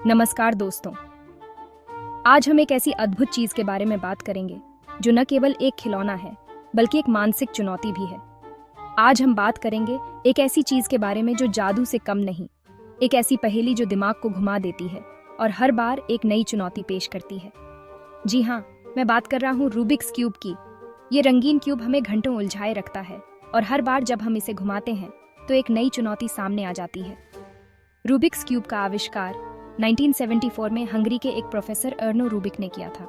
नमस्कार दोस्तों। आज हम एक ऐसी अद्भुत चीज के बारे में बात करेंगे जो न केवल एक खिलौना है बल्कि एक मानसिक चुनौती भी है। आज हम बात करेंगे एक ऐसी चीज के बारे में जो जादू से कम नहीं, एक ऐसी पहेली जो दिमाग को घुमा देती है और हर बार एक नई चुनौती पेश करती है। जी हाँ, मैं बात कर रहा हूँ रूबिक्स क्यूब की। ये रंगीन क्यूब हमें घंटों उलझाए रखता है और हर बार जब हम इसे घुमाते हैं तो एक नई चुनौती सामने आ जाती है। रूबिक्स क्यूब का आविष्कार 1974 में हंगरी के एक प्रोफेसर अर्नो रूबिक ने किया था।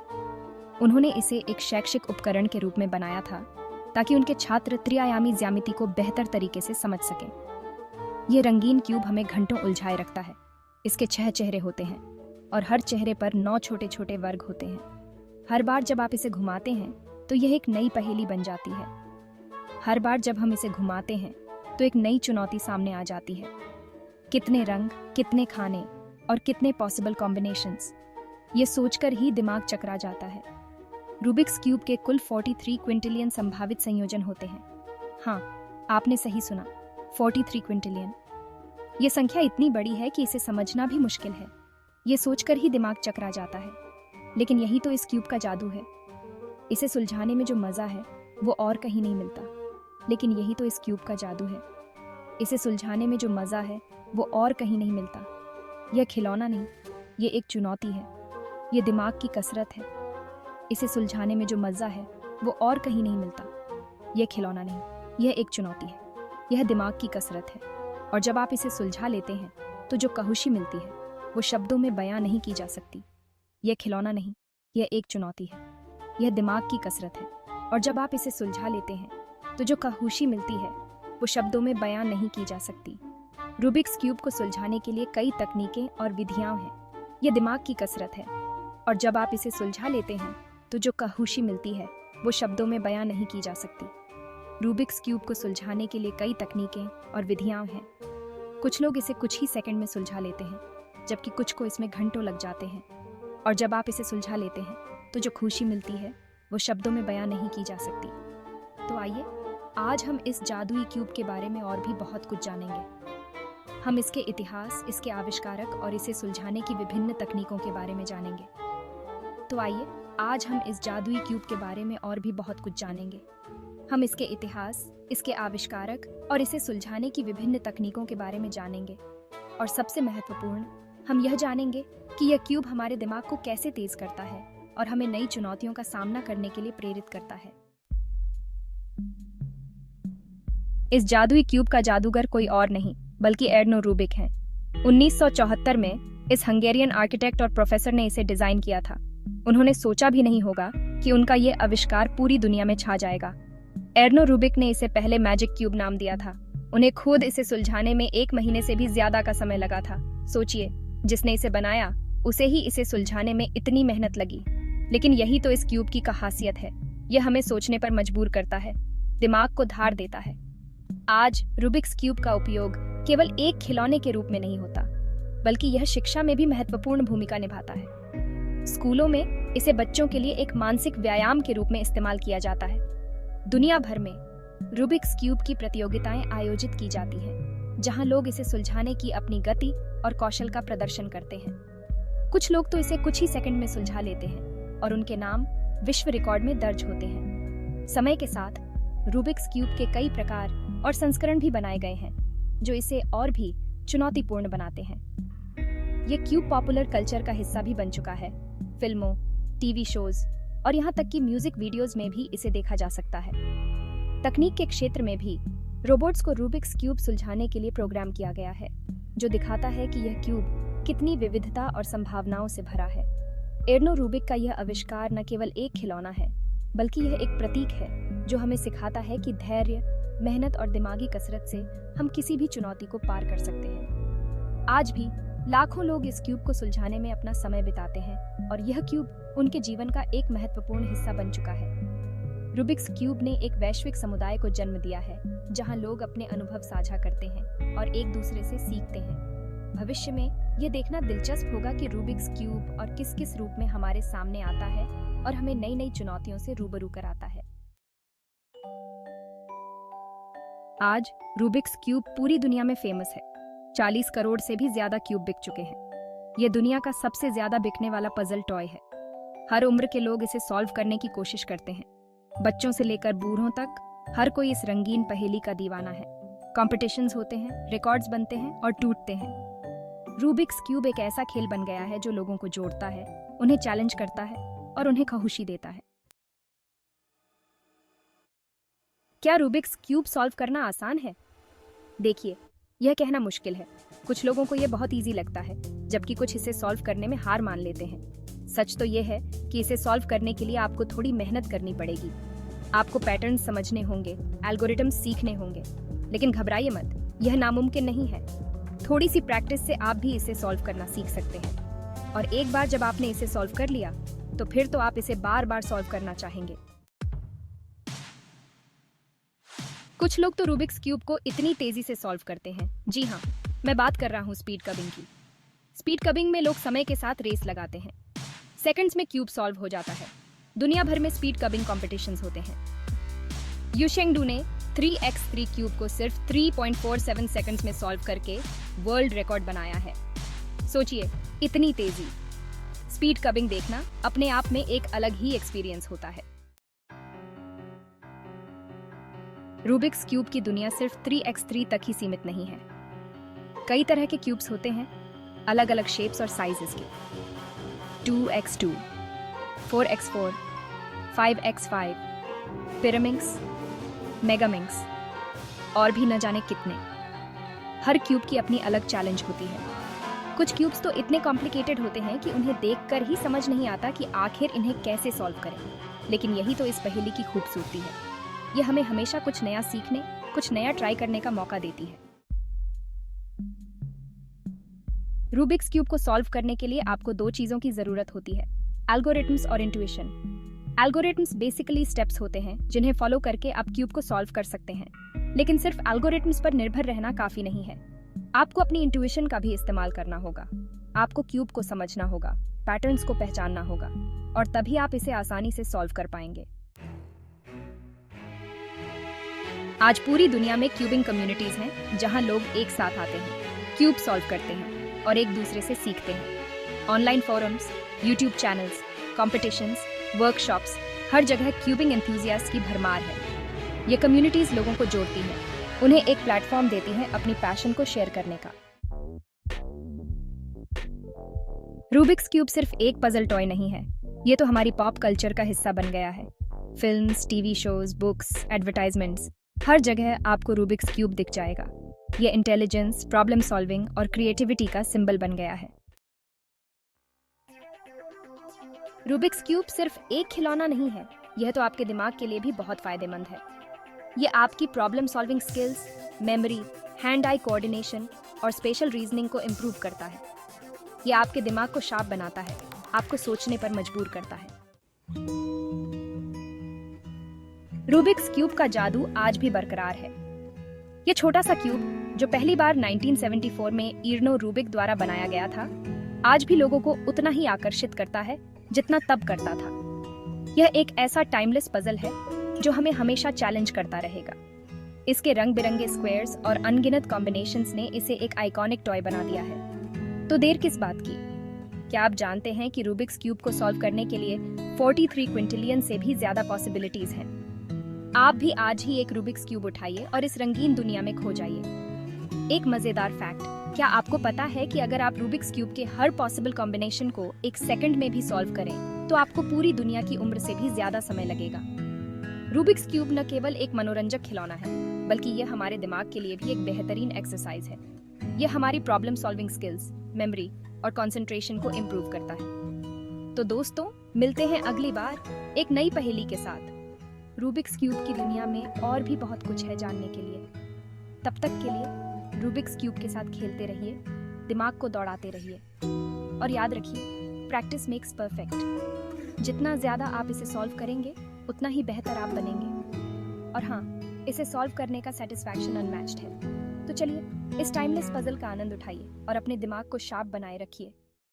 उन्होंने इसे एक शैक्षिक उपकरण के रूप में बनाया था ताकि उनके छात्र त्रिआयामी ज्यामिति को बेहतर तरीके से समझ सकें। यह रंगीन क्यूब हमें घंटों उलझाए रखता है। इसके 6 चेहरे होते हैं और हर चेहरे पर 9 छोटे छोटे वर्ग होते हैं। हर बार जब आप इसे घुमाते हैं तो यह एक नई पहेली बन जाती है। हर बार जब हम इसे घुमाते हैं तो एक नई चुनौती सामने आ जाती है। कितने रंग, कितने खाने और कितने पॉसिबल कॉम्बिनेशंस, ये सोचकर ही दिमाग चकरा जाता है। रूबिक्स क्यूब के कुल 43 क्विंटिलियन संभावित संयोजन होते हैं। हाँ, आपने सही सुना, 43 क्विंटिलियन। ये संख्या इतनी बड़ी है कि इसे समझना भी मुश्किल है। ये सोचकर ही दिमाग चकरा जाता है। लेकिन यही तो इस क्यूब का जादू है। इसे सुलझाने में जो मज़ा है वो और कहीं नहीं मिलता। लेकिन यही तो इस क्यूब का जादू है। इसे सुलझाने में जो मज़ा है वो और कहीं नहीं मिलता। यह खिलौना नहीं, ये एक चुनौती है। ये दिमाग की कसरत है। इसे सुलझाने में जो मज़ा है वो और कहीं नहीं मिलता। यह खिलौना नहीं, यह एक चुनौती है। यह दिमाग की कसरत है। और जब आप इसे सुलझा लेते हैं तो जो खुशी मिलती है वो शब्दों में बयां नहीं की जा सकती। यह खिलौना नहीं, यह एक चुनौती है। यह दिमाग की कसरत है। और जब आप इसे सुलझा लेते हैं तो जो खुशी मिलती है वो शब्दों में बयां नहीं की जा सकती। रूबिक्स क्यूब को सुलझाने के लिए कई तकनीकें और विधियां हैं। यह दिमाग की कसरत है। और जब आप इसे सुलझा लेते हैं तो जो खुशी मिलती है वो शब्दों में बयां नहीं की जा सकती। रूबिक्स क्यूब को सुलझाने के लिए कई तकनीकें और विधियां हैं। कुछ लोग इसे कुछ ही सेकंड में सुलझा लेते हैं, जबकि कुछ को इसमें घंटों लग जाते हैं। और जब आप इसे सुलझा लेते हैं तो जो खुशी मिलती है वो शब्दों में बयां नहीं की जा सकती। तो आइए, आज हम इस जादुई क्यूब के बारे में और भी बहुत कुछ जानेंगे। हम इसके इतिहास, इसके आविष्कारक और इसे सुलझाने की विभिन्न तकनीकों के बारे में जानेंगे। तो आइए, आज हम इस जादुई क्यूब के बारे में और भी बहुत कुछ जानेंगे। हम इसके इतिहास, इसके आविष्कारक और इसे सुलझाने की विभिन्न तकनीकों के बारे में जानेंगे। और सबसे महत्वपूर्ण, हम यह जानेंगे कि यह क्यूब हमारे दिमाग को कैसे तेज करता है और हमें नई चुनौतियों का सामना करने के लिए प्रेरित करता है। इस जादुई क्यूब का जादूगर कोई और नहीं बल्कि अर्नो रूबिक हैं। 1974 में इस हंगेरियन आर्किटेक्ट और प्रोफेसर ने इसे डिजाइन किया था। उन्होंने सोचा भी नहीं होगा कि उनका ये आविष्कार पूरी दुनिया में छा जाएगा। अर्नो रूबिक ने इसे पहले मैजिक क्यूब नाम दिया था। उन्हें खुद इसे सुलझाने में 1 महीने से भी ज्यादा का समय लगा था। सोचिए, जिसने इसे बनाया उसे ही इसे सुलझाने में इतनी मेहनत लगी। लेकिन यही तो इस क्यूब की खासियत है। यह हमें सोचने पर मजबूर करता है, दिमाग को धार देता है। आज रूबिक्स क्यूब का उपयोग केवल एक खिलौने के रूप में नहीं होता, बल्कि यह शिक्षा में भी महत्वपूर्ण भूमिका निभाता है। स्कूलों में इसे बच्चों के लिए एक मानसिक व्यायाम के रूप में इस्तेमाल किया जाता है। दुनिया भर में रूबिक्स क्यूब की प्रतियोगिताएं आयोजित की जाती हैं, जहां लोग इसे सुलझाने की अपनी गति और कौशल का प्रदर्शन करते हैं। कुछ लोग तो इसे कुछ ही सेकंड में सुलझा लेते हैं और उनके नाम विश्व रिकॉर्ड में दर्ज होते हैं। समय के साथ रूबिक्स क्यूब के कई प्रकार और संस्करण भी बनाए गए हैं, जो इसे और भी चुनौतीपूर्ण बनाते हैं। ये क्यूब पॉपुलर कल्चर का हिस्सा भी बन चुका है। फिल्मों, टीवी शोज और यहाँ तक कि म्यूजिक वीडियोस में भी इसे देखा जा सकता है। तकनीक के क्षेत्र में भी रोबोट्स को रूबिक्स क्यूब सुलझाने के लिए प्रोग्राम किया गया है, जो दिखाता है कि यह क्यूब कितनी विविधता और संभावनाओं से भरा है। अर्नो रूबिक का यह आविष्कार न केवल एक खिलौना है, बल्कि यह एक प्रतीक है जो हमें सिखाता है कि धैर्य, मेहनत और दिमागी कसरत से हम किसी भी चुनौती को पार कर सकते हैं। आज भी लाखों लोग इस क्यूब को सुलझाने में अपना समय बिताते हैं और यह क्यूब उनके जीवन का एक महत्वपूर्ण हिस्सा बन चुका है। रूबिक्स क्यूब ने एक वैश्विक समुदाय को जन्म दिया है, जहां लोग अपने अनुभव साझा करते हैं और एक दूसरे से सीखते हैं। भविष्य में यह देखना दिलचस्प होगा कि रूबिक्स क्यूब और किस किस रूप में हमारे सामने आता है और हमें नई नई चुनौतियों से रूबरू कराता है। आज रूबिक्स क्यूब पूरी दुनिया में फेमस है। 40 करोड़ से भी ज्यादा क्यूब बिक चुके हैं। ये दुनिया का सबसे ज्यादा बिकने वाला पजल टॉय है। हर उम्र के लोग इसे सॉल्व करने की कोशिश करते हैं। बच्चों से लेकर बूढ़ों तक हर कोई इस रंगीन पहेली का दीवाना है। कॉम्पिटिशन्स होते हैं, रिकॉर्ड्स बनते हैं और टूटते हैं। रूबिक्स क्यूब एक ऐसा खेल बन गया है जो लोगों को जोड़ता है, उन्हें चैलेंज करता है और उन्हें खुशी देता है। क्या रूबिक्स क्यूब सॉल्व करना आसान है? देखिए, यह कहना मुश्किल है। कुछ लोगों को यह बहुत इजी लगता है, जबकि कुछ इसे सॉल्व करने में हार मान लेते हैं। सच तो यह है कि इसे सॉल्व करने के लिए आपको थोड़ी मेहनत करनी पड़ेगी। आपको पैटर्न समझने होंगे, एल्गोरिथम सीखने होंगे। लेकिन घबराइए मत, यह नामुमकिन नहीं है। थोड़ी सी प्रैक्टिस से आप भी इसे सॉल्व करना सीख सकते हैं। और एक बार जब आपने इसे सॉल्व कर लिया, तो फिर तो आप इसे बार बार सॉल्व करना चाहेंगे। कुछ लोग तो रूबिक्स क्यूब को इतनी तेजी से सॉल्व करते हैं। जी हाँ, मैं बात कर रहा हूँ स्पीड कबिंग की। स्पीड कबिंग में लोग समय के साथ रेस लगाते हैं। सेकंड्स में क्यूब सॉल्व हो जाता है। दुनिया भर में स्पीड कबिंग कॉम्पिटिशन्स होते हैं। यूशेंगडू ने 3x3 क्यूब को सिर्फ 3.47 सेकंड्स में सॉल्व करके वर्ल्ड रिकॉर्ड बनाया है। सोचिए, इतनी तेजी। स्पीड कबिंग देखना अपने आप में एक अलग ही एक्सपीरियंस होता है। रूबिक्स क्यूब की दुनिया सिर्फ 3x3 तक ही सीमित नहीं है। कई तरह के क्यूब्स होते हैं, अलग अलग शेप्स और साइजेस के। 2x2, 4x4, 5x5, पिरामिड्स, मेगामिंक्स और भी न जाने कितने। हर क्यूब की अपनी अलग चैलेंज होती है। कुछ क्यूब्स तो इतने कॉम्प्लिकेटेड होते हैं कि उन्हें देखकर ही समझ नहीं आता कि आखिर इन्हें कैसे सॉल्व करें। लेकिन यही तो इस पहेली की खूबसूरती है। यह हमें हमेशा कुछ नया सीखने, कुछ नया ट्राई करने का मौका देती है। रूबिक्स क्यूब को सॉल्व करने के लिए आपको दो चीजों की जरूरत होती है, एल्गोरिथम्स और इंट्यूशन। एल्गोरिथम्स बेसिकली स्टेप्स होते हैं जिन्हें फॉलो करके आप क्यूब को सॉल्व कर सकते हैं। लेकिन सिर्फ एल्गोरिथम्स पर निर्भर रहना काफी नहीं है। आपको अपनी इंट्यूशन का भी इस्तेमाल करना होगा। आपको क्यूब को समझना होगा, पैटर्न्स को पहचानना होगा, और तभी आप इसे आसानी से सॉल्व कर पाएंगे। आज पूरी दुनिया में क्यूबिंग कम्युनिटीज हैं जहां लोग एक साथ आते हैं, क्यूब सॉल्व करते हैं और एक दूसरे से सीखते हैं। Online forums, YouTube channels, competitions, workshops, हर जगह क्यूबिंग एंथुसियास्ट की भरमार है। ये कम्युनिटीज लोगों को जोड़ती हैं, उन्हें एक प्लेटफॉर्म देती हैं अपनी पैशन को शेयर करने का। रूबिक्स क्यूब सिर्फ एक पजल टॉय नहीं है, ये तो हमारी पॉप कल्चर का हिस्सा बन गया है। Films, TV shows, books, advertisements, हर जगह आपको रूबिक्स क्यूब दिख जाएगा। ये इंटेलिजेंस, प्रॉब्लम सॉल्विंग और क्रिएटिविटी का सिंबल बन गया है। रूबिक्स क्यूब सिर्फ एक खिलौना नहीं है, यह तो आपके दिमाग के लिए भी बहुत फायदेमंद है। ये आपकी problem solving skills, memory, hand eye coordination और स्पेशल रीजनिंग को इम्प्रूव करता है। ये आपके दिमाग को शार्प बनाता है, आपको सोचने पर मजबूर करता है। रूबिक्स क्यूब का जादू आज भी बरकरार है। ये छोटा सा क्यूब जो पहली बार 1974 में इर्नो रूबिक द्वारा बनाया गया था, आज भी लोगों को उतना ही आकर्षित करता है जितना तब करता था। यह एक ऐसा टाइमलेस पजल है जो हमें हमेशा चैलेंज करता रहेगा। इसके रंग बिरंगे स्क्वायर्स और अनगिनत कॉम्बिनेशंस ने इसे एक आइकॉनिक टॉय बना दिया है। तो देर किस बात की? क्या आप जानते हैं कि रूबिक्स क्यूब को सॉल्व करने के लिए 43 क्विंटिलियन से भी ज्यादा पॉसिबिलिटीज हैं? आप भी आज ही एक रूबिक्स क्यूब उठाइए और इस रंगीन दुनिया में खो जाइए। एक मजेदार फैक्ट, क्या आपको पता है कि अगर आप रूबिक्स क्यूब के हर पॉसिबल कॉम्बिनेशन को एक सेकंड में भी सॉल्व करें, तो आपको पूरी दुनिया की उम्र से भी ज्यादा समय लगेगा। रूबिक्स क्यूब न केवल एक मनोरंजक खिलौना है, बल्कि यह हमारे दिमाग के लिए भी एक बेहतरीन एक्सरसाइज है। यह हमारी प्रॉब्लम सॉल्विंग स्किल्स, मेमोरी और कंसंट्रेशन को इम्प्रूव करता है। तो दोस्तों, मिलते हैं अगली बार एक नई पहेली के साथ। रूबिक्स क्यूब की दुनिया में और भी बहुत कुछ है जानने के लिए। तब तक के लिए रूबिक्स क्यूब के साथ खेलते रहिए, दिमाग को दौड़ाते रहिए और याद रखिए, प्रैक्टिस मेक्स परफेक्ट। जितना ज़्यादा आप इसे सॉल्व करेंगे, उतना ही बेहतर आप बनेंगे। और हाँ, इसे सॉल्व करने का सेटिस्फैक्शन अनमैच्ड है। तो चलिए, इस टाइमलेस पजल का आनंद उठाइए और अपने दिमाग को शार्प बनाए रखिए।